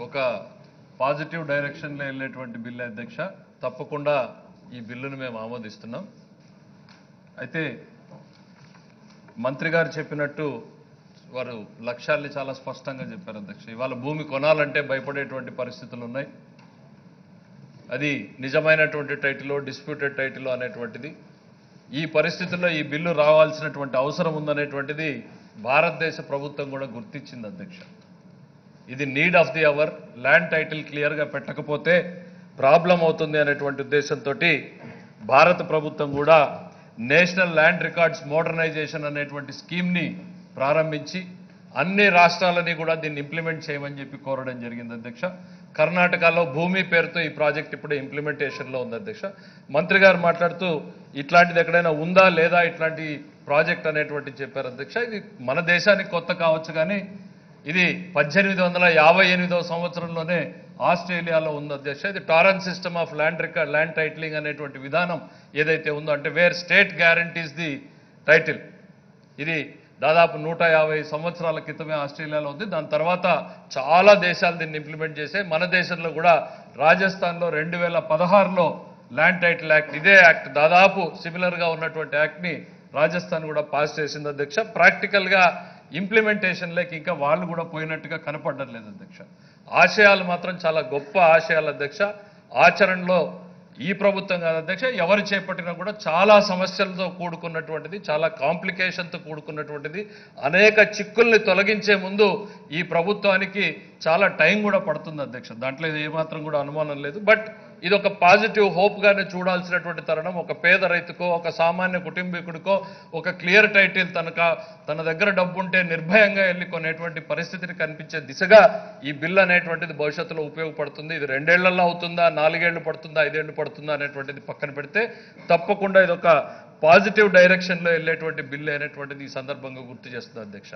ఒక పాజిటివ్ డైరెక్షన్లో వెళ్ళేటువంటి బిల్లు అధ్యక్ష. తప్పకుండా ఈ బిల్లును మేము ఆమోదిస్తున్నాం. అయితే మంత్రి గారు చెప్పినట్టు వారు లక్ష్యాల్ని చాలా స్పష్టంగా చెప్పారు అధ్యక్ష. ఇవాళ భూమి కొనాలంటే భయపడేటువంటి పరిస్థితులు ఉన్నాయి. అది నిజమైనటువంటి టైటిల్, డిస్ప్యూటెడ్ టైటిల్ అనేటువంటిది. ఈ పరిస్థితుల్లో ఈ బిల్లు రావాల్సినటువంటి అవసరం ఉందనేటువంటిది భారతదేశ ప్రభుత్వం కూడా గుర్తించింది అధ్యక్ష. ఇది need of the hour. Land title క్లియర్గా పెట్టకపోతే ప్రాబ్లం అవుతుంది అనేటువంటి ఉద్దేశంతో భారత ప్రభుత్వం కూడా నేషనల్ ల్యాండ్ రికార్డ్స్ మోడర్నైజేషన్ అనేటువంటి స్కీమ్ని ప్రారంభించి అన్ని రాష్ట్రాలని కూడా దీన్ని ఇంప్లిమెంట్ చేయమని చెప్పి కోరడం జరిగింది అధ్యక్ష. కర్ణాటకలో భూమి పేరుతో ఈ ప్రాజెక్ట్ ఇప్పుడే ఇంప్లిమెంటేషన్లో ఉంది అధ్యక్ష. మంత్రి గారు మాట్లాడుతూ ఇట్లాంటిది ఎక్కడైనా ఉందా లేదా ఇట్లాంటి ప్రాజెక్ట్ అనేటువంటి చెప్పారు అధ్యక్ష. ఇది మన దేశానికి కొత్త కావచ్చు, కానీ ఇది 1858వ సంవత్సరంలోనే ఆస్ట్రేలియాలో ఉంది అధ్యక్ష. ఇది torrent system of land titling అనేటువంటి విధానం ఏదైతే ఉందో, అంటే wear state guarantees the title, ఇది దాదాపు 150 సంవత్సరాల క్రితమే ఆస్ట్రేలియాలో ఉంది. దాని తర్వాత చాలా దేశాలు దీన్ని ఇంప్లిమెంట్ చేశాయి. మన దేశంలో కూడా రాజస్థాన్లో 2016లో ల్యాండ్ టైటిల్ యాక్ట్, ఇదే యాక్ట్ దాదాపు సిమిలర్గా ఉన్నటువంటి యాక్ట్ని రాజస్థాన్ కూడా పాస్ చేసింది అధ్యక్ష. ప్రాక్టికల్గా ఇంప్లిమెంటేషన్లోకి ఇంకా వాళ్ళు కూడా పోయినట్టుగా కనపడడం లేదు అధ్యక్ష. ఆశయాలు మాత్రం చాలా గొప్ప ఆశయాలు అధ్యక్ష. ఆచరణలో ఈ ప్రభుత్వం కాదు అధ్యక్ష, ఎవరు చేపట్టినా కూడా చాలా సమస్యలతో కూడుకున్నటువంటిది, చాలా కాంప్లికేషన్తో కూడుకున్నటువంటిది. అనేక చిక్కుల్ని తొలగించే ముందు ఈ ప్రభుత్వానికి చాలా టైం కూడా పడుతుంది అధ్యక్ష. దాంట్లో ఏమాత్రం కూడా అనుమానం లేదు. బట్ ఇది ఒక పాజిటివ్ హోప్గానే చూడాల్సినటువంటి తరుణం. ఒక పేద రైతుకో, ఒక సామాన్య కుటుంబీకుడికో ఒక క్లియర్ టైటిల్ తన దగ్గర డబ్బు ఉంటే నిర్భయంగా వెళ్ళి కొనేటువంటి పరిస్థితిని కనిపించే దిశగా ఈ బిల్ అనేటువంటిది భవిష్యత్తులో ఉపయోగపడుతుంది. ఇది 2 ఏళ్లలో అవుతుందా, 4 ఏళ్లు పడుతుందా, 5 ఏళ్లు పడుతుందా అనేటువంటిది పక్కన పెడితే తప్పకుండా ఇది ఒక పాజిటివ్ డైరెక్షన్లో వెళ్ళేటువంటి బిల్ అనేటువంటిది ఈ సందర్భంగా గుర్తు చేస్తుంది అధ్యక్ష.